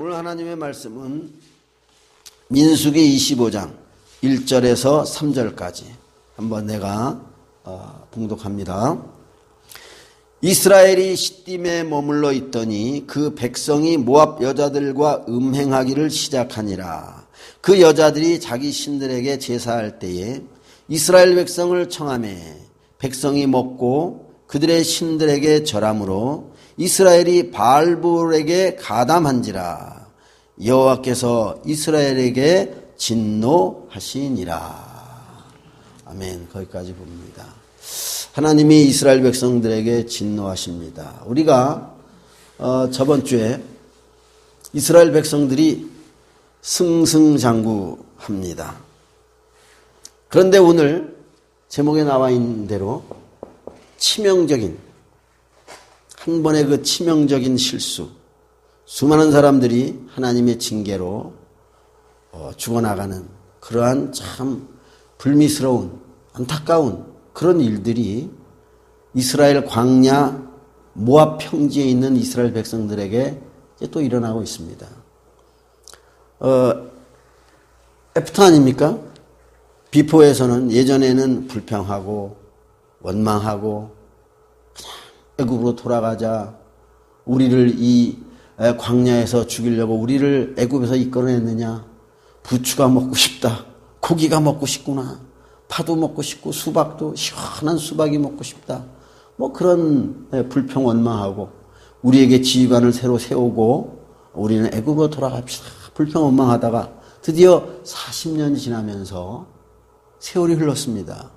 오늘 하나님의 말씀은 민수기 25장 1절에서 3절까지 한번 내가 봉독합니다. 이스라엘이 시딤에 머물러 있더니 그 백성이 모압 여자들과 음행하기를 시작하니라. 그 여자들이 자기 신들에게 제사할 때에 이스라엘 백성을 청하매 백성이 먹고 그들의 신들에게 절함으로 이스라엘이 바알볼에게 가담한지라. 여호와께서 이스라엘에게 진노하시니라. 아멘. 거기까지 봅니다. 하나님이 이스라엘 백성들에게 진노하십니다. 우리가 저번 주에 이스라엘 백성들이 승승장구합니다. 그런데 오늘 제목에 나와 있는 대로 치명적인 한 번의 그 치명적인 실수, 수많은 사람들이 하나님의 징계로 죽어나가는 그러한 참 불미스러운 안타까운 그런 일들이 이스라엘 광야 모압 평지에 있는 이스라엘 백성들에게 또 일어나고 있습니다. 애프터 아닙니까? 비포에서는 예전에는 불평하고 원망하고 그냥 애굽으로 돌아가자, 우리를 이 광야에서 죽이려고 우리를 애굽에서 이끌어냈느냐, 부추가 먹고 싶다, 고기가 먹고 싶구나, 파도 먹고 싶고 수박도 시원한 수박이 먹고 싶다, 뭐 그런 불평 원망하고 우리에게 지휘관을 새로 세우고 우리는 애굽으로 돌아갑시다 불평 원망하다가 드디어 40년이 지나면서 세월이 흘렀습니다.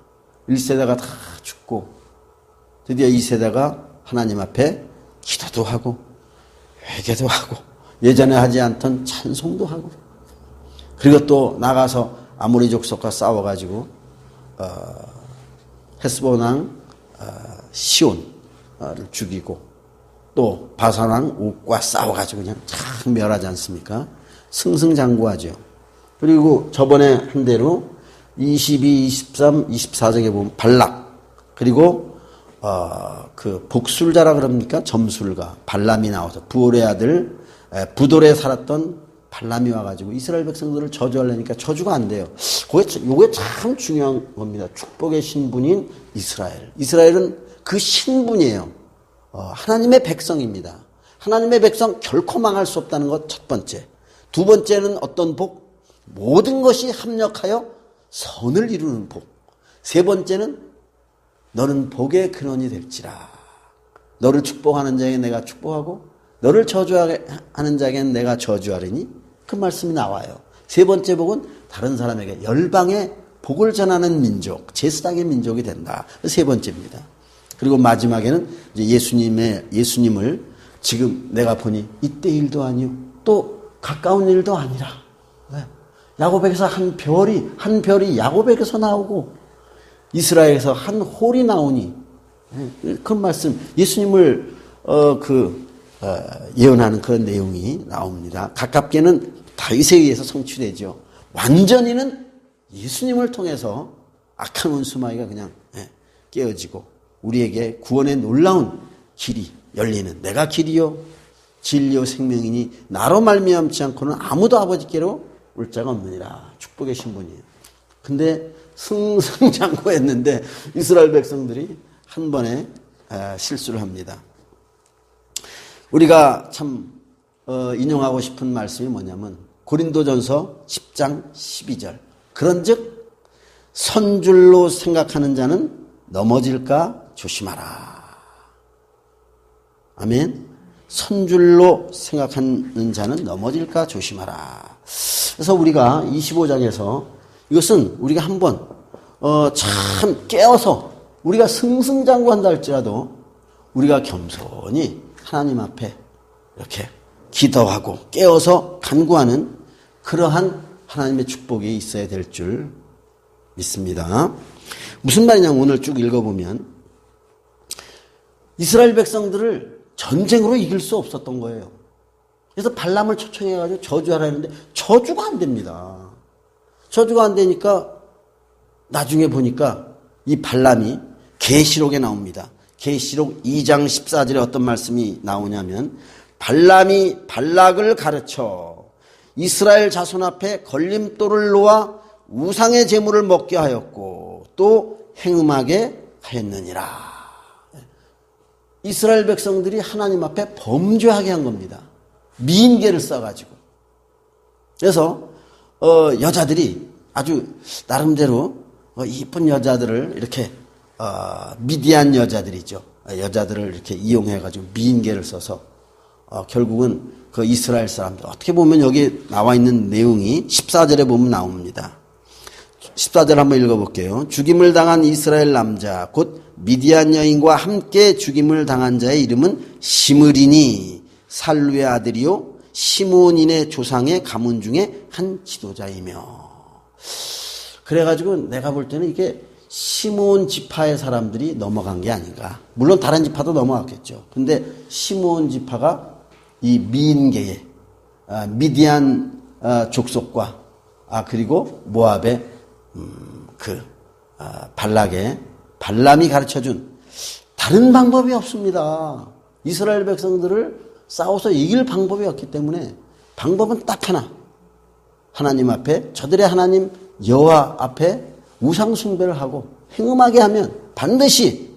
1세대가 다 죽고 드디어 2세대가 하나님 앞에 기도도 하고 회개도 하고 예전에 하지 않던 찬송도 하고 그리고 또 나가서 아모리 족속과 싸워가지고 헤스본 왕 시온을 죽이고 또 바산 왕 옥과 싸워가지고 그냥 쫙 멸하지 않습니까? 승승장구하죠. 그리고 저번에 한 대로 22, 23, 24장에 보면 발락 그리고 그 복술자라 그럽니까? 점술가 발람이 나와서 부올의 아들 부돌에 살았던 발람이 와가지고 이스라엘 백성들을 저주하려니까 저주가 안 돼요. 요게 참 중요한 겁니다. 축복의 신분인 이스라엘. 이스라엘은 그 신분이에요. 하나님의 백성입니다. 하나님의 백성 결코 망할 수 없다는 것 첫 번째. 두 번째는 어떤 복? 모든 것이 합력하여 선을 이루는 복. 세 번째는 너는 복의 근원이 될지라. 너를 축복하는 자에게 내가 축복하고 너를 저주하는 자에게는 내가 저주하리니 그 말씀이 나와요. 세 번째 복은 다른 사람에게 열방에 복을 전하는 민족, 제사장의 민족이 된다. 세 번째입니다. 그리고 마지막에는 이제 예수님을 지금 내가 보니 이때 일도 아니요 또 가까운 일도 아니라 야곱에게서 한 별이 야곱에게서 나오고 이스라엘에서 한 홀이 나오니 그 말씀 예수님을 예언하는 그런 내용이 나옵니다. 가깝게는 다윗에 의해서 성취되죠. 완전히는 예수님을 통해서 악한 원수마귀가 그냥 깨어지고 우리에게 구원의 놀라운 길이 열리는 내가 길이요 진리요 생명이니 나로 말미암지 않고는 아무도 아버지께로 올 자가 없느니라. 축복의 신분이에요. 근데 승승장구했는데 이스라엘 백성들이 한 번에 실수를 합니다. 우리가 참 인용하고 싶은 말씀이 뭐냐면 고린도전서 10장 12절 그런즉 선줄로 생각하는 자는 넘어질까 조심하라. 아멘. 선줄로 생각하는 자는 넘어질까 조심하라. 그래서 우리가 25장에서 이것은 우리가 한번 참 깨어서 우리가 승승장구한다 할지라도 우리가 겸손히 하나님 앞에 이렇게 기도하고 깨어서 간구하는 그러한 하나님의 축복이 있어야 될 줄 믿습니다. 무슨 말이냐면 오늘 쭉 읽어보면 이스라엘 백성들을 전쟁으로 이길 수 없었던 거예요. 그래서 발람을 초청해가지고 저주하라 했는데 저주가 안 됩니다. 저주가 안 되니까 나중에 보니까 이 발람이 계시록에 나옵니다. 계시록 2장 14절에 어떤 말씀이 나오냐면 발람이 발락을 가르쳐 이스라엘 자손 앞에 걸림돌을 놓아 우상의 제물을 먹게 하였고 또 행음하게 하였느니라. 이스라엘 백성들이 하나님 앞에 범죄하게 한 겁니다. 미인계를 써가지고. 그래서 여자들이 아주 나름대로 이쁜 여자들을 이렇게 미디안 여자들이죠. 여자들을 이렇게 이용해가지고 미인계를 써서 결국은 그 이스라엘 사람들, 어떻게 보면 여기 나와 있는 내용이 14절에 보면 나옵니다. 14절 한번 읽어볼게요. 죽임을 당한 이스라엘 남자 곧 미디안 여인과 함께 죽임을 당한 자의 이름은 시므리니 살루의 아들이요 시므온인의 조상의 가문 중에 한 지도자이며. 그래가지고 내가 볼 때는 이게 시므온 지파의 사람들이 넘어간 게 아닌가. 물론 다른 지파도 넘어갔겠죠. 근데 시므온 지파가 이 미인계의 미디안 족속과 그리고 모압의 발락의 발람이 가르쳐준 다른 방법이 없습니다. 이스라엘 백성들을 싸워서 이길 방법이 없기 때문에 방법은 딱 하나. 하나님 앞에, 저들의 하나님 여호와 앞에 우상 숭배를 하고 행음하게 하면 반드시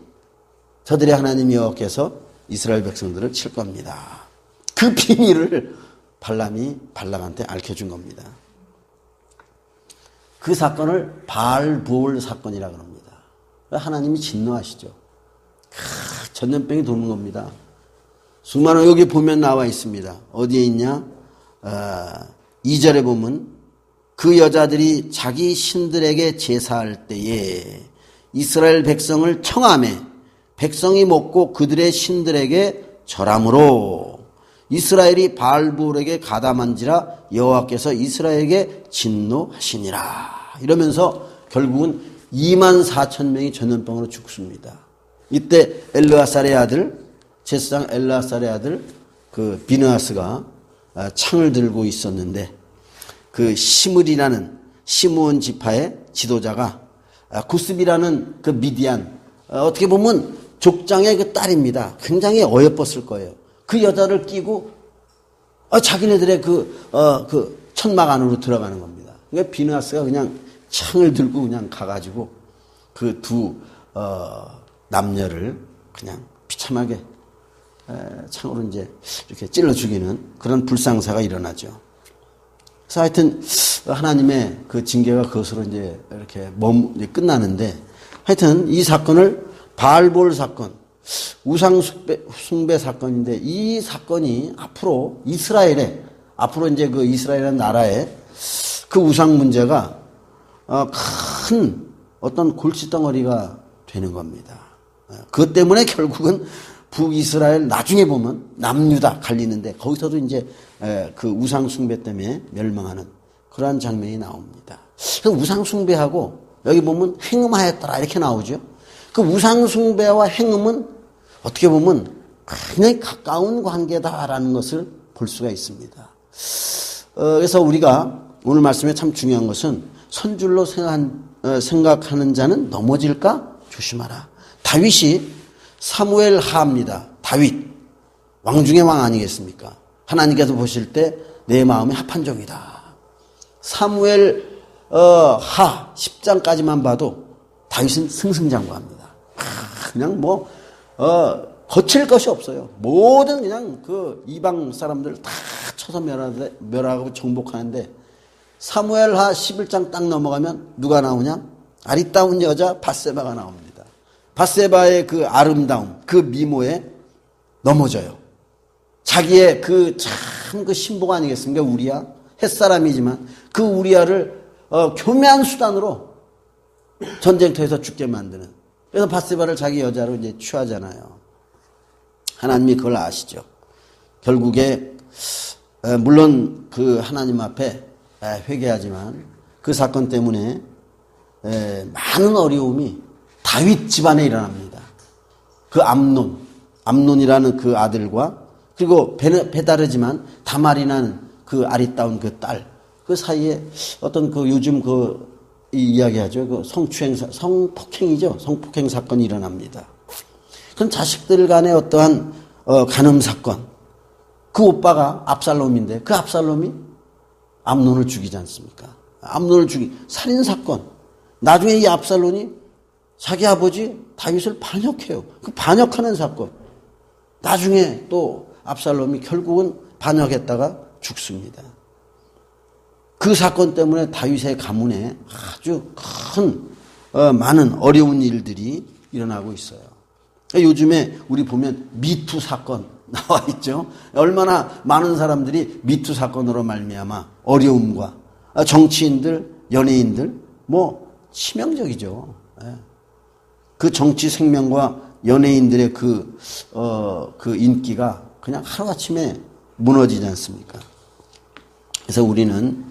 저들의 하나님 여호와께서 이스라엘 백성들을 칠 겁니다. 그 비밀을 발람이 발락한테 알려준 겁니다. 그 사건을 바알보올 사건이라고 합니다. 하나님이 진노하시죠. 전염병이 도는 겁니다. 수많은 여기 보면 나와 있습니다. 어디에 있냐? 2절에 보면 그 여자들이 자기 신들에게 제사할 때에 이스라엘 백성을 청하매 백성이 먹고 그들의 신들에게 절함으로 이스라엘이 바알볼에게 가담한지라 여호와께서 이스라엘에게 진노하시니라. 이러면서 결국은 24,000명이 전염병으로 죽습니다. 이때 엘르아살의 아들, 제사장 엘르아살의 아들 그 비느하스가 창을 들고 있었는데 그 시므리라는 시므온 지파의 지도자가 구스비라는 그 미디안, 어떻게 보면 족장의 그 딸입니다. 굉장히 어여뻤을 거예요. 그 여자를 끼고 자기네들의 그 천막 안으로 들어가는 겁니다. 그러니까 비느하스가 그냥 창을 들고 그냥 가가지고 그 두 남녀를 그냥 비참하게 창으로 이제 이렇게 찔러 죽이는 그런 불상사가 일어나죠. 그래서 하여튼 하나님의 그 징계가 그것으로 이제 이렇게 끝나는데, 하여튼 이 사건을 바알볼 사건, 우상 숭배 사건인데, 이 사건이 앞으로 이스라엘에, 앞으로 이제 그 이스라엘이라는 나라에 그 우상 문제가 큰 어떤 골칫덩어리가 되는 겁니다. 그것 때문에 결국은 북이스라엘 나중에 보면 남유다 갈리는데 거기서도 이제 그 우상 숭배 때문에 멸망하는 그러한 장면이 나옵니다. 우상 숭배하고 여기 보면 행음하였더라 이렇게 나오죠. 그 우상 숭배와 행음은 어떻게 보면 굉장히 가까운 관계다라는 것을 볼 수가 있습니다. 그래서 우리가 오늘 말씀에 참 중요한 것은 선줄로 생각하는 자는 넘어질까 조심하라. 다윗이 사무엘 하입니다. 다윗 왕 중의 왕 아니겠습니까? 하나님께서 보실 때 내 마음이 합한 종이다. 사무엘 하 10장까지만 봐도 다윗은 승승장구합니다. 그냥 거칠 것이 없어요. 모든 그냥 그 이방 사람들 다 쳐서 멸하고 정복하는데, 사무엘 하 11장 딱 넘어가면 누가 나오냐? 아리따운 여자 밧세바가 나옵니다. 밧세바의 그 아름다움, 그 미모에 넘어져요. 자기의 그 신복 아니겠습니까? 우리야. 햇사람이지만 그 우리야를 교묘한 수단으로 전쟁터에서 죽게 만드는. 그래서 밧세바를 자기 여자로 이제 취하잖아요. 하나님이 그걸 아시죠. 결국에 물론 그 하나님 앞에 회개하지만 그 사건 때문에 많은 어려움이 다윗 집안에 일어납니다. 그 암논이라는 그 아들과 그리고 배다르지만 다말이라는 그 아리따운 그 딸, 그 사이에 어떤 그 요즘 이야기하죠. 그 성폭행이죠. 성폭행 사건이 일어납니다. 그런 자식들 간의 어떠한 간음 사건, 그 오빠가 압살롬인데 그 압살롬이 암논을 죽이지 않습니까? 암논을 살인사건. 나중에 이 압살롬이 자기 아버지 다윗을 반역해요. 그 반역하는 사건. 나중에 또 압살롬이 결국은 반역했다가 죽습니다. 그 사건 때문에 다윗의 가문에 아주 큰 많은 어려운 일들이 일어나고 있어요. 요즘에 우리 보면 미투 사건 나와 있죠. 얼마나 많은 사람들이 미투 사건으로 말미암아 어려움과 정치인들, 연예인들 치명적이죠. 그 정치 생명과 연예인들의 그 인기가 그냥 하루아침에 무너지지 않습니까? 그래서 우리는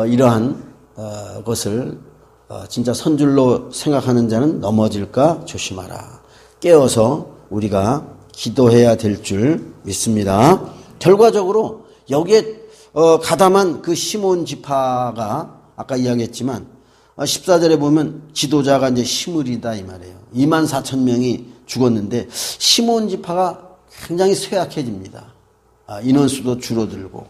이러한 것을 진짜 선줄로 생각하는 자는 넘어질까 조심하라. 깨어서 우리가 기도해야 될 줄 믿습니다. 결과적으로 여기에 가담한 그 시몬 지파가 아까 이야기했지만 14절에 보면 지도자가 이제 시므리다 이 말이에요. 24,000명이 죽었는데 시몬 지파가 굉장히 쇠약해집니다. 인원수도 줄어들고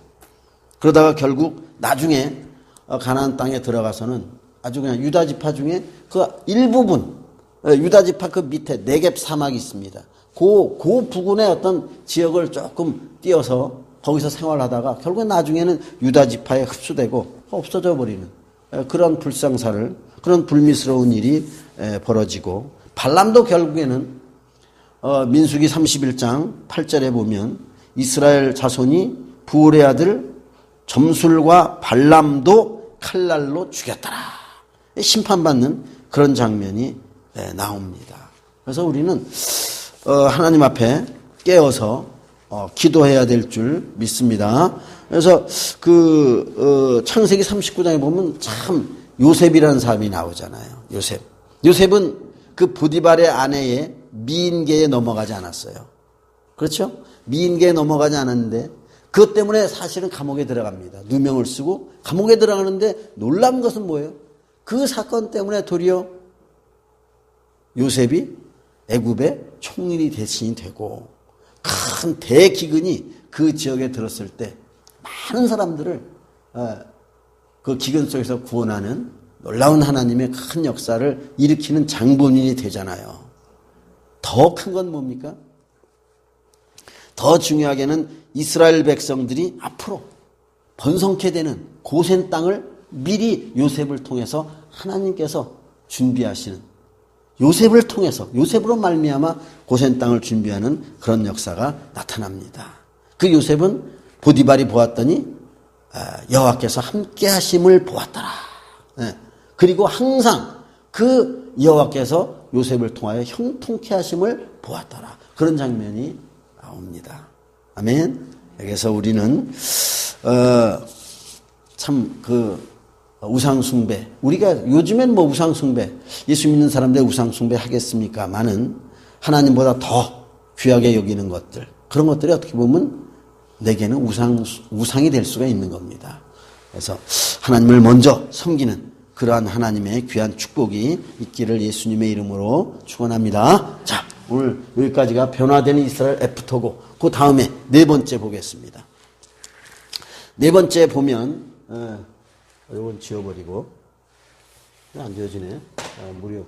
그러다가 결국 나중에 가나안 땅에 들어가서는 아주 그냥 유다 지파 중에 그 일부분 유다 지파 그 밑에 네겝 사막이 있습니다. 그 부근의 어떤 지역을 조금 띄어서 거기서 생활하다가 결국엔 나중에는 유다 지파에 흡수되고 없어져 버리는 그런 불상사를 그런 불미스러운 일이 벌어지고 발람도 결국에는 민수기 31장 8절에 보면 이스라엘 자손이 부올의 아들 점술과 발람도 칼날로 죽였더라. 심판받는 그런 장면이 나옵니다. 그래서 우리는 하나님 앞에 깨어서 기도해야 될 줄 믿습니다. 그래서 창세기 39장에 보면 참 요셉이라는 사람이 나오잖아요. 요셉은 그 보디발의 아내의 미인계에 넘어가지 않았어요. 그렇죠? 미인계에 넘어가지 않았는데 그것 때문에 사실은 감옥에 들어갑니다. 누명을 쓰고 감옥에 들어가는데 놀라운 것은 뭐예요? 그 사건 때문에 도리어 요셉이 애굽의 총리 대신이 되고 큰 대기근이 그 지역에 들었을 때 많은 사람들을 그 기근 속에서 구원하는 놀라운 하나님의 큰 역사를 일으키는 장본인이 되잖아요. 더 큰 건 뭡니까? 더 중요하게는 이스라엘 백성들이 앞으로 번성케 되는 고센 땅을 미리 요셉을 통해서 하나님께서 준비하시는 요셉을 통해서 요셉으로 말미암아 고센 땅을 준비하는 그런 역사가 나타납니다. 그 요셉은 보디발이 보았더니 여호와께서 함께 하심을 보았더라. 그리고 항상 그 여호와께서 요셉을 통하여 형통케 하심을 보았더라. 그런 장면이 나옵니다. 아멘. 여기서 우리는 참 우상숭배, 우리가 요즘엔 우상숭배, 예수 믿는 사람들 우상숭배 하겠습니까마는 하나님보다 더 귀하게 여기는 것들, 그런 것들이 어떻게 보면 내게는 우상이 될 수가 있는 겁니다. 그래서 하나님을 먼저 섬기는 그러한 하나님의 귀한 축복이 있기를 예수님의 이름으로 축원합니다. 자, 오늘 여기까지가 변화되는 이스라엘 애프터고 그 다음에 네 번째 보겠습니다. 네 번째 보면 이건 지워버리고 안 지워지네. 무료.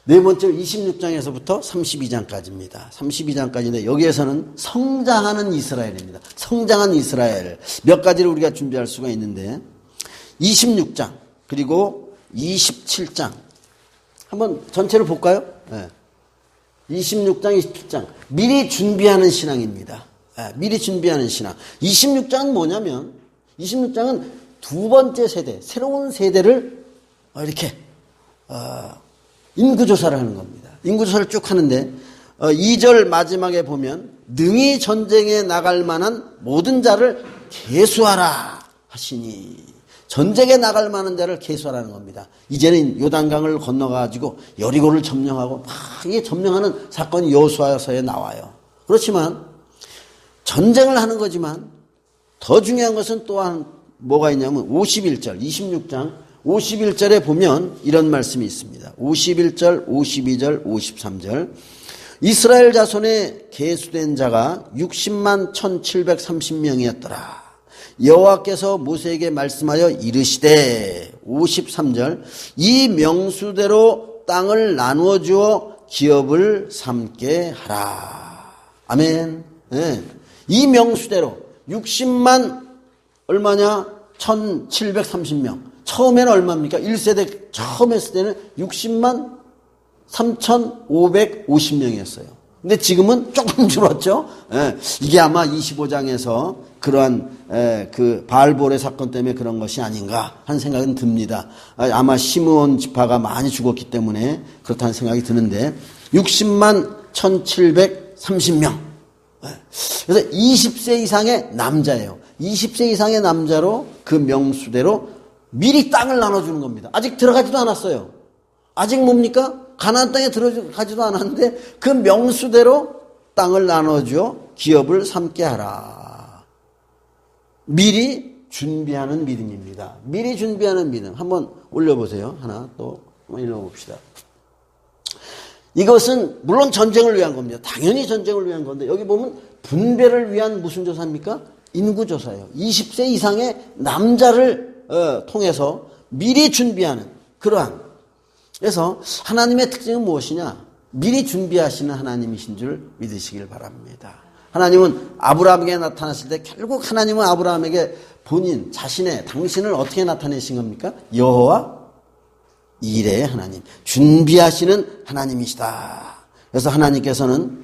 네 번째 26장에서부터 32장까지입니다. 32장까지인데 여기에서는 성장하는 이스라엘입니다. 성장한 이스라엘 몇 가지를 우리가 준비할 수가 있는데 26장 그리고 27장 한번 전체를 볼까요? 26장 27장 미리 준비하는 신앙입니다. 미리 준비하는 신앙. 26장은 뭐냐면 26장은 두 번째 세대, 새로운 세대를 이렇게 인구조사를 하는 겁니다. 인구조사를 쭉 하는데 2절 마지막에 보면 능히 전쟁에 나갈 만한 모든 자를 계수하라 하시니 전쟁에 나갈 만한 자를 계수하라는 겁니다. 이제는 요단강을 건너가지고 여리고를 점령하고 막 이게 점령하는 사건이 여호수아서에 나와요. 그렇지만 전쟁을 하는 거지만 더 중요한 것은 또한 뭐가 있냐면 51절 26장 51절에 보면 이런 말씀이 있습니다. 51절 52절 53절 이스라엘 자손의 계수된 자가 60만 1730명이었더라. 여호와께서 모세에게 말씀하여 이르시되 53절 이 명수대로 땅을 나누어 주어 기업을 삼게 하라. 아멘. 네. 이 명수대로 60만 얼마냐? 1730명. 처음에는 얼마입니까? 1세대 처음 했을 때는 60만 3550명이었어요. 근데 지금은 조금 줄었죠. 예, 이게 아마 25장에서 그러한 그 바알볼의 사건 때문에 그런 것이 아닌가 하는 생각은 듭니다. 아마 시므온 지파가 많이 죽었기 때문에 그렇다는 생각이 드는데 60만 1730명. 그래서 20세 이상의 남자예요. 20세 이상의 남자로 그 명수대로 미리 땅을 나눠주는 겁니다. 아직 들어가지도 않았어요. 아직 뭡니까? 가나안 땅에 들어가지도 않았는데 그 명수대로 땅을 나눠주어 기업을 삼게 하라. 미리 준비하는 믿음입니다. 미리 준비하는 믿음. 한번 올려보세요. 하나 또 읽어봅시다. 이것은 물론 전쟁을 위한 겁니다. 당연히 전쟁을 위한 건데 여기 보면 분배를 위한 무슨 조사입니까? 인구조사예요. 20세 이상의 남자를 통해서 미리 준비하는 그러한. 그래서 하나님의 특징은 무엇이냐? 미리 준비하시는 하나님이신 줄 믿으시길 바랍니다. 하나님은 아브라함에게 나타났을 때 결국 하나님은 아브라함에게 본인 자신의 당신을 어떻게 나타내신 겁니까? 여호와 이레의 하나님, 준비하시는 하나님이시다. 그래서 하나님께서는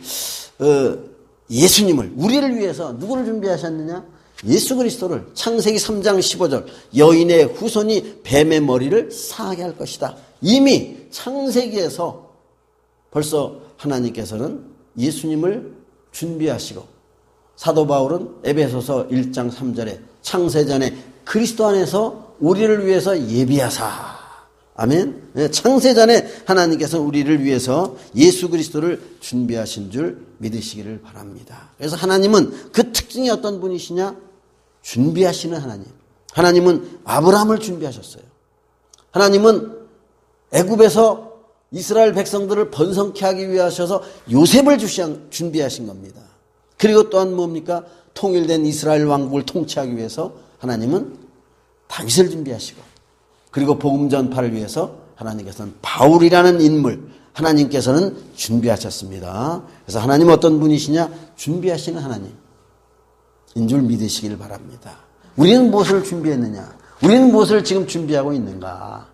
예수님을 우리를 위해서 누구를 준비하셨느냐? 예수 그리스도를 창세기 3장 15절 여인의 후손이 뱀의 머리를 상하게 할 것이다. 이미 창세기에서 벌써 하나님께서는 예수님을 준비하시고 사도 바울은 에베소서 1장 3절에 창세전에 그리스도 안에서 우리를 위해서 예비하사. 아멘. 창세전에 하나님께서 우리를 위해서 예수 그리스도를 준비하신 줄 믿으시기를 바랍니다. 그래서 하나님은 그 특징이 어떤 분이시냐? 준비하시는 하나님. 하나님은 아브라함을 준비하셨어요. 하나님은 애굽에서 이스라엘 백성들을 번성케 하기 위해 하셔서 요셉을 준비하신 겁니다. 그리고 또한 뭡니까? 통일된 이스라엘 왕국을 통치하기 위해서 하나님은 다윗을 준비하시고 그리고 복음 전파를 위해서 하나님께서는 바울이라는 인물 하나님께서는 준비하셨습니다. 그래서 하나님은 어떤 분이시냐? 준비하시는 하나님인 줄 믿으시길 바랍니다. 우리는 무엇을 준비했느냐? 우리는 무엇을 지금 준비하고 있는가?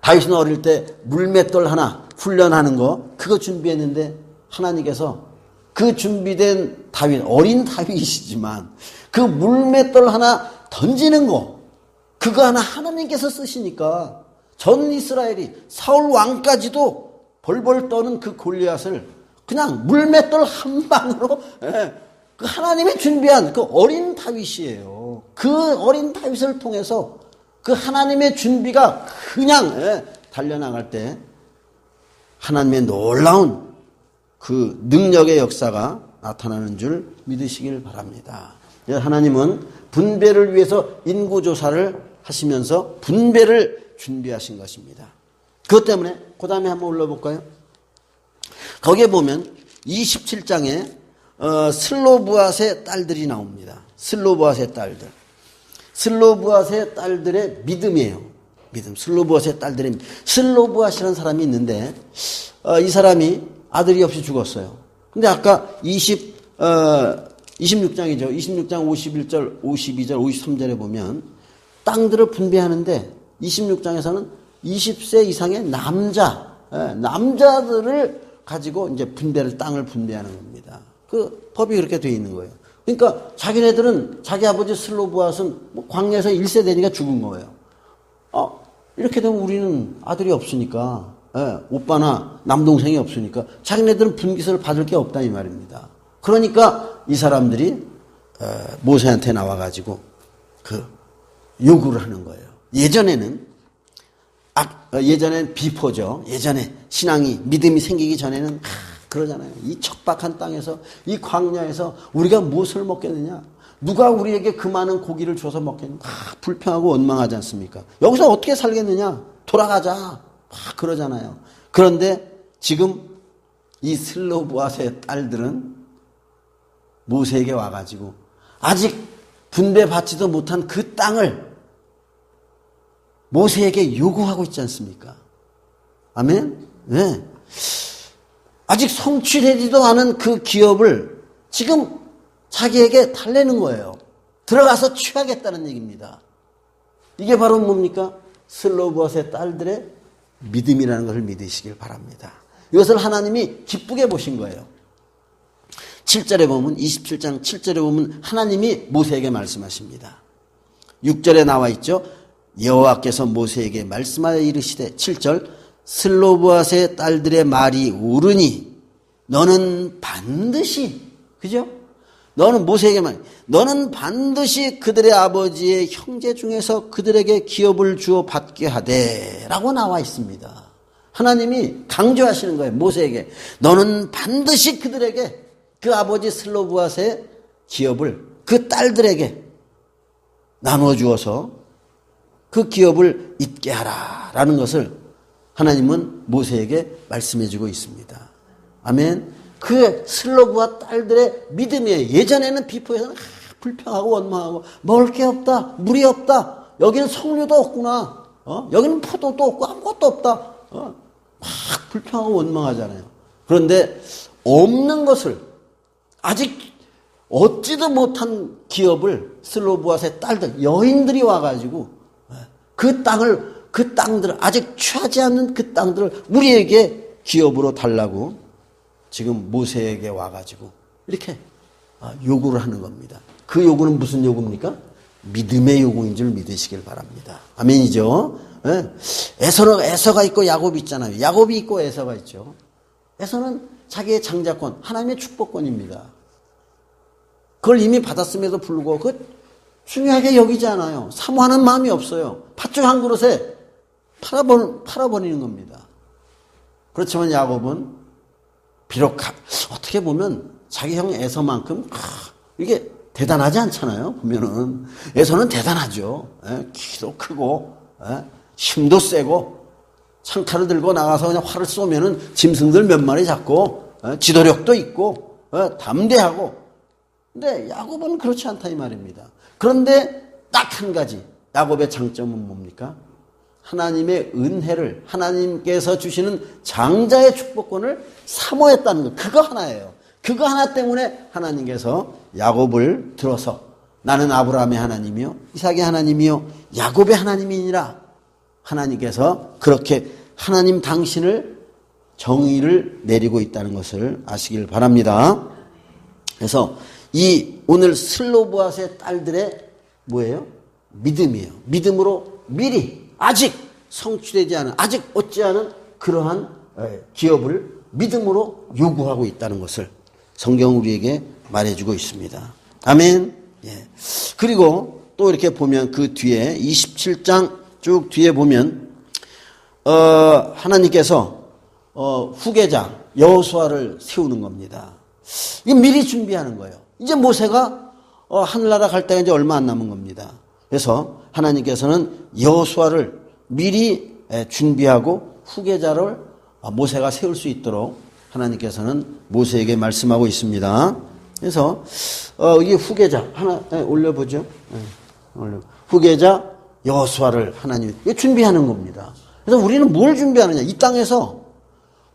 다윗은 어릴 때 물맷돌 하나 훈련하는 거 그거 준비했는데 하나님께서 그 준비된 다윗, 어린 다윗이시지만 그 물맷돌 하나 던지는 거 그거 하나 하나님께서 쓰시니까 전 이스라엘이 사울 왕까지도 벌벌 떠는 그 골리앗을 그냥 물맷돌 한 방으로 그 하나님이 준비한 그 어린 다윗이에요. 그 어린 다윗을 통해서 그 하나님의 준비가 그냥 달려나갈 때 하나님의 놀라운 그 능력의 역사가 나타나는 줄 믿으시길 바랍니다. 하나님은 분배를 위해서 인구조사를 하시면서 분배를 준비하신 것입니다. 그것 때문에 그 다음에 한번 올라볼까요? 거기에 보면 27장에 슬로브앗의 딸들이 나옵니다. 슬로브앗의 딸들. 슬로브앗의 딸들의 믿음이에요. 믿음. 슬로브앗의 딸들의 믿음. 슬로브앗이라는 사람이 있는데 이 사람이 아들이 없이 죽었어요. 근데 아까 26장이죠. 26장 51절, 52절, 53절에 보면 땅들을 분배하는데 26장에서는 20세 이상의 남자들을 가지고 이제 땅을 분배하는 겁니다. 그 법이 그렇게 되어 있는 거예요. 그러니까 자기네들은 자기 아버지 슬로브앗은 광야에서 1세대니까 죽은 거예요. 이렇게 되면 우리는 아들이 없으니까 오빠나 남동생이 없으니까 자기네들은 분깃을 받을 게 없다 이 말입니다. 그러니까 이 사람들이 모세한테 나와가지고 그 요구를 하는 거예요. 예전에는 비포죠. 예전에 신앙이 믿음이 생기기 전에는 그러잖아요. 이 척박한 땅에서 이 광야에서 우리가 무엇을 먹겠느냐? 누가 우리에게 그 많은 고기를 줘서 먹겠느냐? 불평하고 원망하지 않습니까? 여기서 어떻게 살겠느냐? 돌아가자. 그러잖아요. 그런데 지금 이 슬로브앗의 딸들은 모세에게 와가지고 아직 분배받지도 못한 그 땅을 모세에게 요구하고 있지 않습니까? 아멘? 네. 아직 성취되지도 않은 그 기업을 지금 자기에게 달래는 거예요. 들어가서 취하겠다는 얘기입니다. 이게 바로 뭡니까? 슬로브앗의 딸들의 믿음이라는 것을 믿으시길 바랍니다. 이것을 하나님이 기쁘게 보신 거예요. 7절에 보면 27장 7절에 보면 하나님이 모세에게 말씀하십니다. 6절에 나와 있죠. 여호와께서 모세에게 말씀하여 이르시되 7절 슬로브앗의 딸들의 말이 옳으니 너는 반드시 그죠? 너는 모세에게만 너는 반드시 그들의 아버지의 형제 중에서 그들에게 기업을 주어 받게 하되 라고 나와 있습니다. 하나님이 강조하시는 거예요. 모세에게 너는 반드시 그들에게 그 아버지 슬로브앗의 기업을 그 딸들에게 나누어 주어서 그 기업을 잇게 하라라는 것을 하나님은 모세에게 말씀해 주고 있습니다. 아멘. 그 슬로브앗 딸들의 믿음이에요. 예전에는 비포에서는 불평하고 원망하고 먹을 게 없다, 물이 없다, 여기는 석류도 없구나, 여기는 포도도 없고 아무것도 없다, 막 불평하고 원망하잖아요. 그런데 없는 것을 아직 얻지도 못한 기업을 슬로브앗의 딸들, 여인들이 와가지고 그 땅들 아직 취하지 않는 그 땅들을 우리에게 기업으로 달라고 지금 모세에게 와가지고 이렇게 요구를 하는 겁니다. 그 요구는 무슨 요구입니까? 믿음의 요구인 줄 믿으시길 바랍니다. 아멘이죠? 네. 에서가 있고 야곱이 있잖아요. 야곱이 있고 에서가 있죠. 에서는 자기의 장자권, 하나님의 축복권입니다. 그걸 이미 받았음에도 불구하고 그 중요하게 여기지 않아요. 사모하는 마음이 없어요. 팥죽 한 그릇에 팔아버리는 겁니다. 그렇지만 야곱은 비록 어떻게 보면 자기 형 에서만큼 이게 대단하지 않잖아요. 보면은 에서는 대단하죠. 키도 크고 힘도 세고 창칼을 들고 나가서 그냥 활을 쏘면은 짐승들 몇 마리 잡고 지도력도 있고 담대하고. 근데 야곱은 그렇지 않다 이 말입니다. 그런데 딱 한 가지 야곱의 장점은 뭡니까? 하나님의 은혜를 하나님께서 주시는 장자의 축복권을 사모했다는 것. 그거 하나예요. 그거 하나 때문에 하나님께서 야곱을 들어서 나는 아브라함의 하나님이요 이삭의 하나님이요 야곱의 하나님이니라. 하나님께서 그렇게 하나님 당신을 정의를 내리고 있다는 것을 아시길 바랍니다. 그래서 이 오늘 슬로브앗의 딸들의 뭐예요? 믿음이에요. 믿음으로 미리 아직 성취되지 않은 아직 얻지 않은 그러한 기업을 믿음으로 요구하고 있다는 것을 성경 우리에게 말해주고 있습니다. 아멘. 예. 그리고 또 이렇게 보면 그 뒤에 27장 쭉 뒤에 보면 하나님께서 후계자 여호수아를 세우는 겁니다. 이게 미리 준비하는 거예요. 이제 모세가 하늘나라 갈 때가 이제 얼마 안 남은 겁니다. 그래서 하나님께서는 여호수아를 미리 준비하고 후계자를 모세가 세울 수 있도록 하나님께서는 모세에게 말씀하고 있습니다. 그래서 이 후계자 하나 올려보죠. 후계자 여호수아를 하나님이 준비하는 겁니다. 그래서 우리는 뭘 준비하느냐? 이 땅에서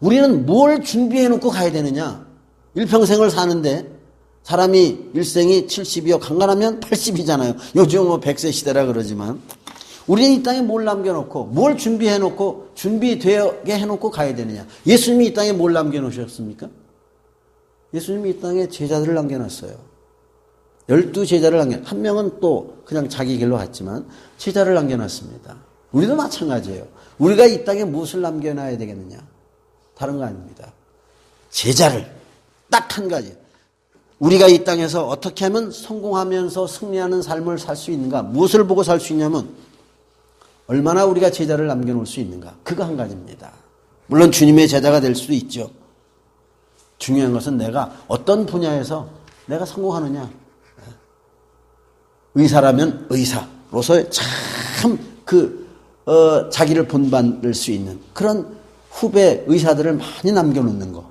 우리는 뭘 준비해 놓고 가야 되느냐? 일평생을 사는데 사람이 일생이 70이요 강간하면 80이잖아요. 요즘 뭐 100세 시대라 그러지만 우리는 이 땅에 뭘 남겨놓고 뭘 준비해놓고 준비되게 해놓고 가야 되느냐. 예수님이 이 땅에 뭘 남겨놓으셨습니까? 예수님이 이 땅에 제자들을 남겨놨어요. 12제자를 한 명은 또 그냥 자기 길로 갔지만 제자를 남겨놨습니다. 우리도 마찬가지예요. 우리가 이 땅에 무엇을 남겨놔야 되겠느냐. 다른 거 아닙니다. 제자를 딱 한 가지. 우리가 이 땅에서 어떻게 하면 성공하면서 승리하는 삶을 살 수 있는가? 무엇을 보고 살 수 있냐면 얼마나 우리가 제자를 남겨놓을 수 있는가? 그거 한 가지입니다. 물론 주님의 제자가 될 수도 있죠. 중요한 것은 내가 어떤 분야에서 내가 성공하느냐. 의사라면 의사로서 참 자기를 본받을 수 있는 그런 후배 의사들을 많이 남겨놓는 거.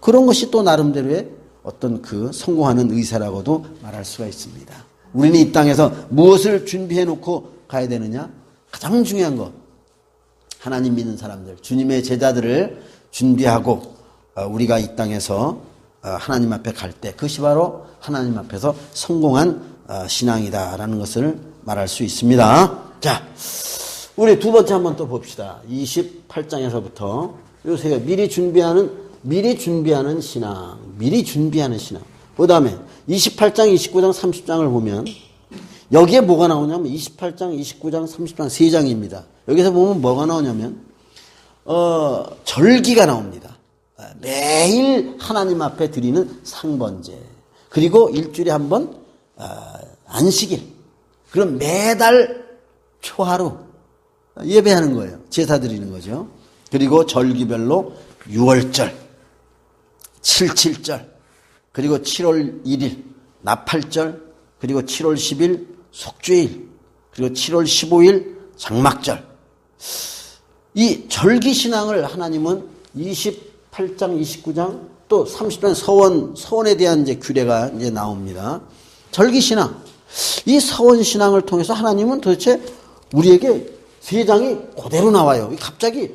그런 것이 또 나름대로의 어떤 그 성공하는 의사라고도 말할 수가 있습니다. 우리는 이 땅에서 무엇을 준비해 놓고 가야 되느냐? 가장 중요한 것. 하나님 믿는 사람들, 주님의 제자들을 준비하고 우리가 이 땅에서 하나님 앞에 갈 때 그것이 바로 하나님 앞에서 성공한 신앙이다라는 것을 말할 수 있습니다. 자, 우리 두 번째 한번 또 봅시다. 28장에서부터 요새 미리 준비하는 신앙. 그 다음에 28장, 29장, 30장을 보면 여기에 뭐가 나오냐면 28장, 29장, 30장 세 장입니다. 여기서 보면 뭐가 나오냐면 절기가 나옵니다. 매일 하나님 앞에 드리는 상번제. 그리고 일주일에 한 번 안식일. 그럼 매달 초하루 예배하는 거예요. 제사 드리는 거죠. 그리고 절기별로 6월절, 7.7절, 그리고 7월 1일 나팔절, 그리고 7월 10일 속죄일, 그리고 7월 15일 장막절. 이 절기신앙을 하나님은 28장, 29장 또 30장 서원에 대한 이제 규례가 이제 나옵니다. 절기신앙. 이 서원신앙을 통해서 하나님은 도대체 우리에게 세 장이 그대로 나와요. 갑자기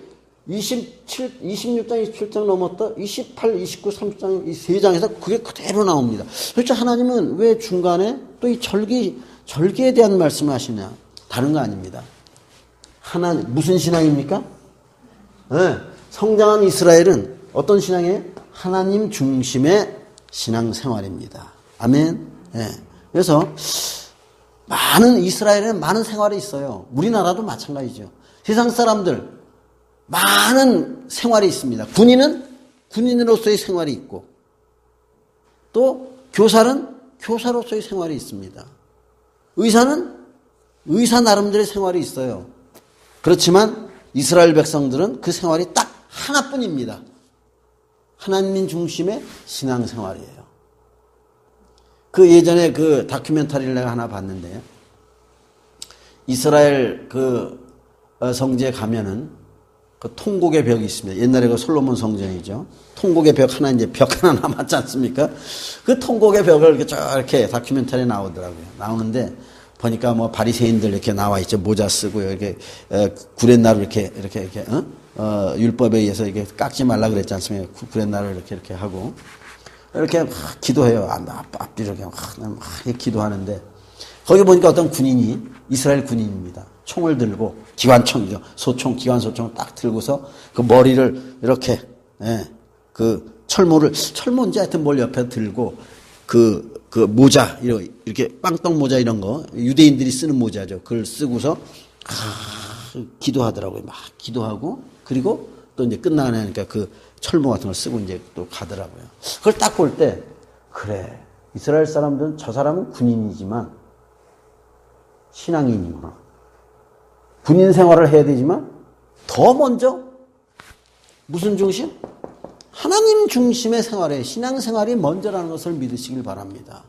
26장, 27장 넘었다. 28, 29, 30장 이 세 장에서 그게 그대로 나옵니다. 도대체 하나님은 왜 중간에 또 이 절기에 대한 말씀을 하시냐? 다른 거 아닙니다. 하나님, 무슨 신앙입니까? 네, 성장한 이스라엘은 어떤 신앙이에요? 하나님 중심의 신앙생활입니다. 아멘. 네. 그래서 이스라엘에는 많은 생활이 있어요. 우리나라도 마찬가지죠. 세상 사람들 많은 생활이 있습니다. 군인은 군인으로서의 생활이 있고 또 교사는 교사로서의 생활이 있습니다. 의사는 의사 나름대로의 생활이 있어요. 그렇지만 이스라엘 백성들은 그 생활이 딱 하나뿐입니다. 하나님 중심의 신앙생활이에요. 그 예전에 그 다큐멘터리를 내가 하나 봤는데 이스라엘 그 성지에 가면은 그 통곡의 벽이 있습니다. 옛날에 그 솔로몬 성전이죠. 통곡의 벽 하나 이제 벽 하나 남았지 않습니까? 그 통곡의 벽을 이렇게 다큐멘터리에 나오더라고요. 나오는데 보니까 뭐 바리새인들 이렇게 나와 있죠. 모자 쓰고요. 이렇게 구렛나루 이렇게 율법에 의해서 이게 깎지 말라 그랬지 않습니까? 구렛나루 이렇게 하고 이렇게 막 기도해요. 앞뒤로 이렇게 막 기도하는데 거기 보니까 어떤 군인이 이스라엘 군인입니다. 총을 들고 기관총이죠. 기관소총을 딱 들고서 그 머리를 이렇게 그 철모인지 하여튼 뭘 옆에 들고 그 모자 이렇게 빵떡 모자 이런 거 유대인들이 쓰는 모자죠. 그걸 쓰고서 기도하더라고요. 막 기도하고 그리고 또 이제 끝나니까 그 철모 같은 걸 쓰고 이제 또 가더라고요. 그걸 딱 볼 때 그래 이스라엘 사람들은 저 사람은 군인이지만 신앙인이구나. 군인 생활을 해야 되지만 더 먼저 무슨 중심? 하나님 중심의 생활에 신앙생활이 먼저라는 것을 믿으시길 바랍니다.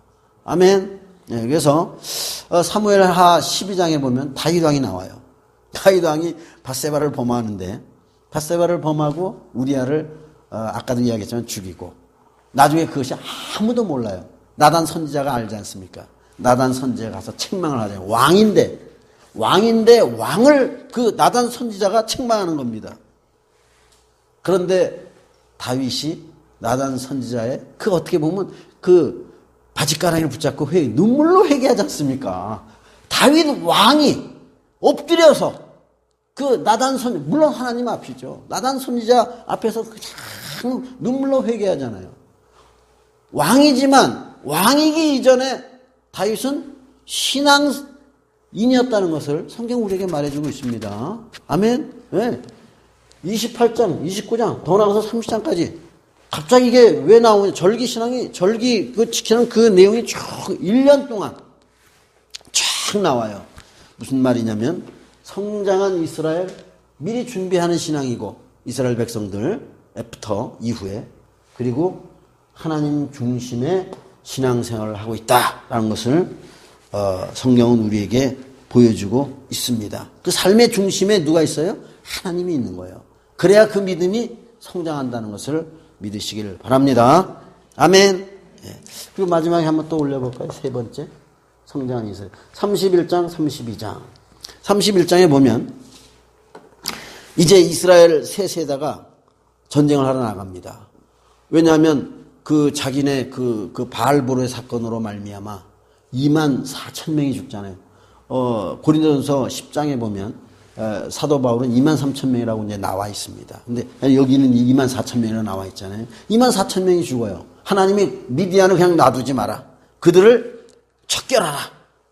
아멘. 네, 그래서 사무엘하 12장에 보면 다윗 왕이 나와요. 다윗 왕이 밧세바를 범하는데 밧세바를 범하고 우리아를 아까도 이야기했지만 죽이고 나중에 그것이 아무도 몰라요. 나단 선지자가 알지 않습니까? 나단 선지자가 가서 책망을 하잖아요. 왕인데 왕을 그 나단 선지자가 책망하는 겁니다. 그런데 다윗이 나단 선지자의 그 어떻게 보면 그 바짓가랑이를 붙잡고 눈물로 회개하지 않습니까? 다윗 왕이 엎드려서 그 나단 선지자, 물론 하나님 앞이죠. 나단 선지자 앞에서 그냥 눈물로 회개하잖아요. 왕이지만 왕이기 이전에 다윗은 신앙인이었다는 것을 성경 우리에게 말해주고 있습니다. 아멘. 네. 28장, 29장, 더 나가서 30장까지 갑자기 이게 왜 나오냐? 절기 그 지키는 그 내용이 쭉 1년 동안 쫙 나와요. 무슨 말이냐면 성장한 이스라엘 미리 준비하는 신앙이고 이스라엘 백성들 애프터 이후에 그리고 하나님 중심의 신앙생활을 하고 있다라는 것을 성경은 우리에게 보여주고 있습니다. 그 삶의 중심에 누가 있어요? 하나님이 있는 거예요. 그래야 그 믿음이 성장한다는 것을 믿으시길 바랍니다. 아멘. 예. 그리고 마지막에 한번 또 올려볼까요? 세 번째 성장한 이스라엘 31장 32장 31장에 보면 이제 이스라엘 세 세대가 전쟁을 하러 나갑니다. 왜냐하면 그 자기네 그 바알보르의 사건으로 말미암아 2만 4천 명이 죽잖아요. 고린도전서 10장에 보면 사도 바울은 2만 3천 명이라고 이제 나와 있습니다. 근데 여기는 2만 4천 명이라고 나와 있잖아요. 2만 4천 명이 죽어요. 하나님이 미디안을 그냥 놔두지 마라. 그들을 척결하라.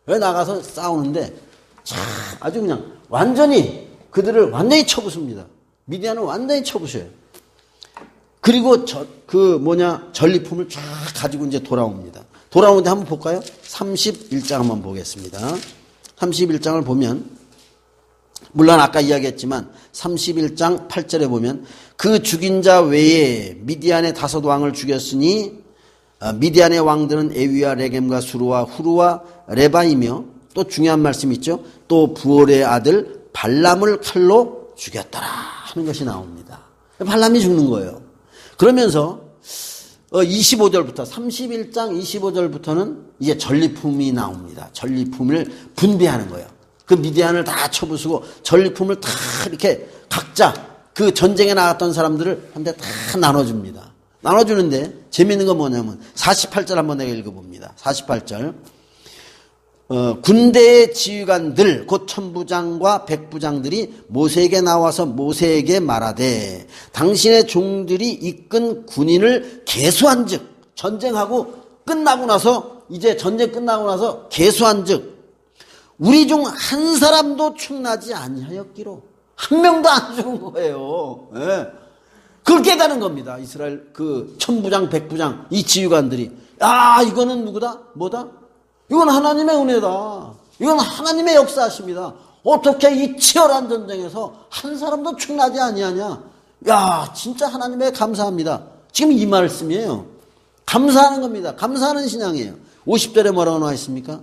왜 나가서 싸우는데 아주 그냥 완전히 그들을 완전히 쳐부숩니다. 미디안을 완전히 쳐부셔요. 그리고 전리품을 쫙 가지고 이제 돌아옵니다. 돌아오는데 한번 볼까요? 31장 한번 보겠습니다. 31장을 보면 물론 아까 이야기했지만 31장 8절에 보면 그 죽인 자 외에 미디안의 5왕을 죽였으니 미디안의 왕들은 에위와 레겜과 수루와 후루와 레바이며 또 중요한 말씀이 있죠. 또 부올의 아들 발람을 칼로 죽였더라 하는 것이 나옵니다. 발람이 죽는 거예요. 그러면서 25절부터 31장 25절부터는 이제 전리품이 나옵니다. 전리품을 분배하는 거예요. 그 미디안을 다 쳐부수고 전리품을 다 이렇게 각자 그 전쟁에 나갔던 사람들을 한테 다 나눠줍니다. 나눠주는데 재미있는 건 뭐냐면 48절 한번 내가 읽어봅니다. 48절 군대의 지휘관들 곧 천부장과 백부장들이 모세에게 나와서 모세에게 말하되 당신의 종들이 이끈 군인을 계수한즉 전쟁하고 끝나고 나서 이제 전쟁 끝나고 나서 계수한즉 우리 중 한 사람도 충나지 아니하였기로 한 명도 안 죽은 거예요. 예. 그걸 깨달은 겁니다. 이스라엘 그 천부장 백부장 이 지휘관들이 이거는 누구다? 뭐다? 이건 하나님의 은혜다. 이건 하나님의 역사하십니다. 어떻게 이 치열한 전쟁에서 한 사람도 충나지 아니하냐? 야, 진짜 하나님의 감사합니다. 지금 이 말씀이에요. 감사하는 겁니다. 감사하는 신앙이에요. 50절에 뭐라고 나와 있습니까?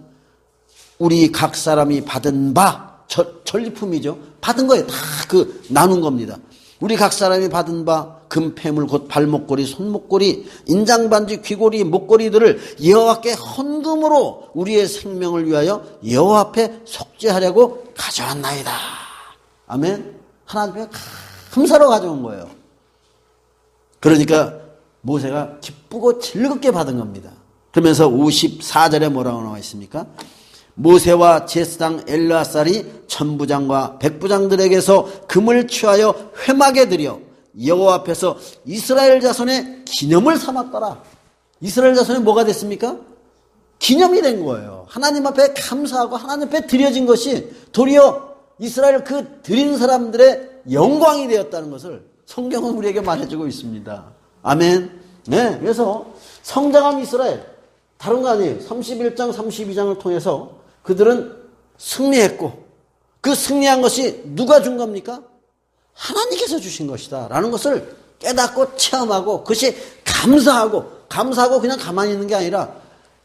우리 각 사람이 받은 바 전리품이죠. 받은 거예요. 다 나눈 겁니다. 우리 각 사람이 받은 바 금패물 곧 발목걸이 손목걸이 인장반지 귀걸이 목걸이들을 여호와께 헌금으로 우리의 생명을 위하여 여호와 앞에 속죄하려고 가져왔나이다. 아멘. 하나님의 감사로 가져온 거예요. 그러니까 모세가 기쁘고 즐겁게 받은 겁니다. 그러면서 54절에 뭐라고 나와 있습니까? 모세와 제사장 엘르아살이 천부장과 백부장들에게서 금을 취하여 회막에 들여 여호와 앞에서 이스라엘 자손의 기념을 삼았더라. 이스라엘 자손이 뭐가 됐습니까? 기념이 된 거예요. 하나님 앞에 감사하고 하나님 앞에 드려진 것이 도리어 이스라엘 그 드린 사람들의 영광이 되었다는 것을 성경은 우리에게 말해주고 있습니다. 아멘. 네, 그래서 성장한 이스라엘 다른 거 아니에요. 31장 32장을 통해서 그들은 승리했고 그 승리한 것이 누가 준 겁니까? 하나님께서 주신 것이다 라는 것을 깨닫고 체험하고 그것이 감사하고 그냥 가만히 있는 게 아니라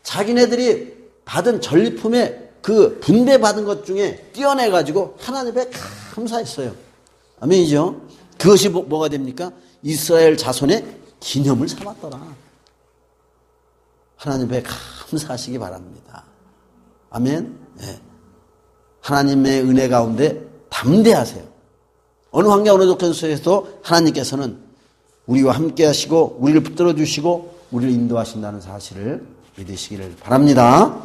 자기네들이 받은 전리품의 그 분배받은 것 중에 떼어내가지고 하나님께 감사했어요. 아멘이죠? 그것이 뭐가 됩니까? 이스라엘 자손의 기념을 삼았더라. 하나님께 감사하시기 바랍니다. 아멘. 네. 하나님의 은혜 가운데 담대하세요. 어느 환경 어느 조건 속에서도 하나님께서는 우리와 함께 하시고 우리를 붙들어 주시고 우리를 인도하신다는 사실을 믿으시기를 바랍니다.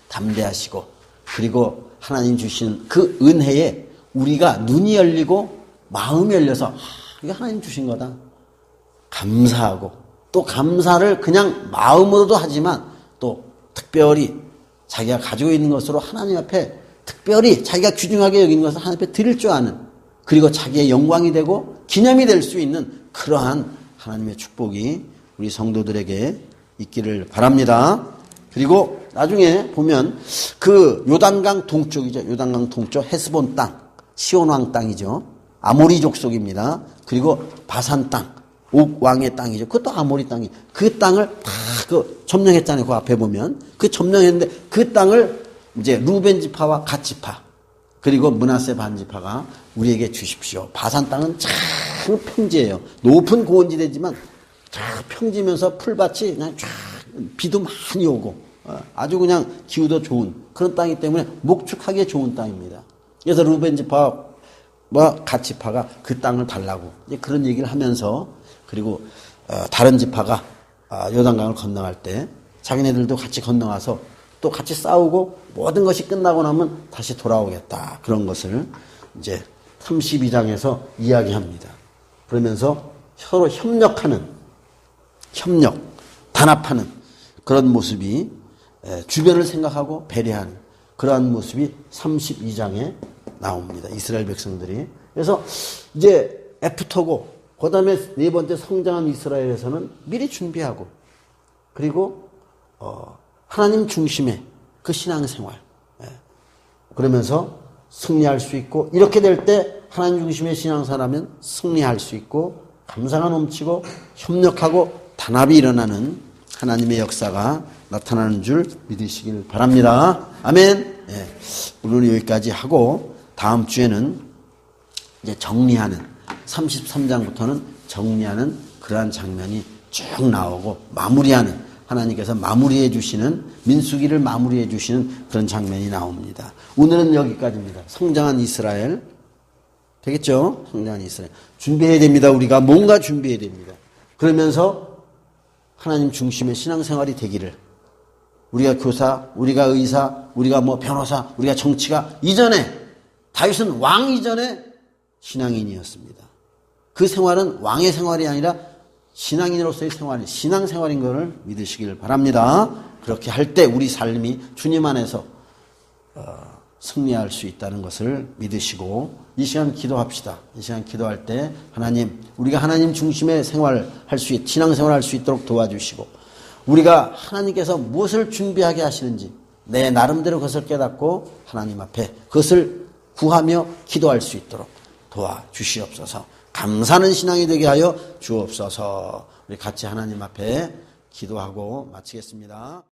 담대하시고 그리고 하나님 주신 그 은혜에 우리가 눈이 열리고 마음이 열려서 이게 하나님 주신 거다. 감사하고 또 감사를 그냥 마음으로도 하지만 또 특별히 자기가 가지고 있는 것으로 하나님 앞에 특별히 자기가 귀중하게 여기는 것을 하나님 앞에 드릴 줄 아는 그리고 자기의 영광이 되고 기념이 될 수 있는 그러한 하나님의 축복이 우리 성도들에게 있기를 바랍니다. 그리고 나중에 보면 그 요단강 동쪽이죠. 요단강 동쪽 헤스본 땅, 시온왕 땅이죠. 아모리 족속입니다. 그리고 바산 땅, 옥 왕의 땅이죠. 그것도 아모리 땅이. 그 땅을 다 점령했잖아요. 그 앞에 보면 그 점령했는데 그 땅을 이제 루벤 지파와 갓 지파 그리고 므낫세 반지파가 우리에게 주십시오. 바산 땅은 참 평지예요. 높은 고원지대지만 쫙 평지면서 풀밭이 그냥 쫙 비도 많이 오고 아주 그냥 기후도 좋은 그런 땅이기 때문에 목축하기에 좋은 땅입니다. 그래서 루벤 지파와 갓 지파가 그 땅을 달라고 그런 얘기를 하면서 그리고 다른 지파가 요단강을 건너갈 때 자기네들도 같이 건너가서 또 같이 싸우고 모든 것이 끝나고 나면 다시 돌아오겠다. 그런 것을 이제 32장에서 이야기합니다. 그러면서 서로 단합하는 그런 모습이 주변을 생각하고 배려하는 그러한 모습이 32장에 나옵니다. 이스라엘 백성들이. 그래서 이제 애프터고 그 다음에 네 번째 성장한 이스라엘에서는 미리 준비하고 그리고 하나님 중심의 그 신앙생활 그러면서 승리할 수 있고 이렇게 될 때 하나님 중심의 신앙생활하면 승리할 수 있고 감사가 넘치고 협력하고 단합이 일어나는 하나님의 역사가 나타나는 줄 믿으시길 바랍니다. 아멘. 오늘은 여기까지 하고 다음 주에는 이제 정리하는 33장부터는 정리하는 그러한 장면이 쭉 나오고 마무리하는 하나님께서 마무리해 주시는 민수기를 마무리해 주시는 그런 장면이 나옵니다. 오늘은 여기까지입니다. 성장한 이스라엘 되겠죠? 성장한 이스라엘 준비해야 됩니다. 우리가 뭔가 준비해야 됩니다. 그러면서 하나님 중심의 신앙생활이 되기를 우리가 교사, 우리가 의사, 우리가 변호사, 우리가 정치가 이전에 다윗은 왕 이전에 신앙인이었습니다. 그 생활은 왕의 생활이 아니라 신앙인으로서의 생활, 신앙생활인 것을 믿으시길 바랍니다. 그렇게 할 때 우리 삶이 주님 안에서 승리할 수 있다는 것을 믿으시고 이 시간 기도합시다. 이 시간 기도할 때 하나님, 우리가 하나님 중심의 생활할 수 있, 신앙생활 할 수 있도록 도와주시고 우리가 하나님께서 무엇을 준비하게 하시는지 내 나름대로 그것을 깨닫고 하나님 앞에 그것을 구하며 기도할 수 있도록 도와주시옵소서. 감사하는 신앙이 되게 하여 주옵소서. 우리 같이 하나님 앞에 기도하고 마치겠습니다.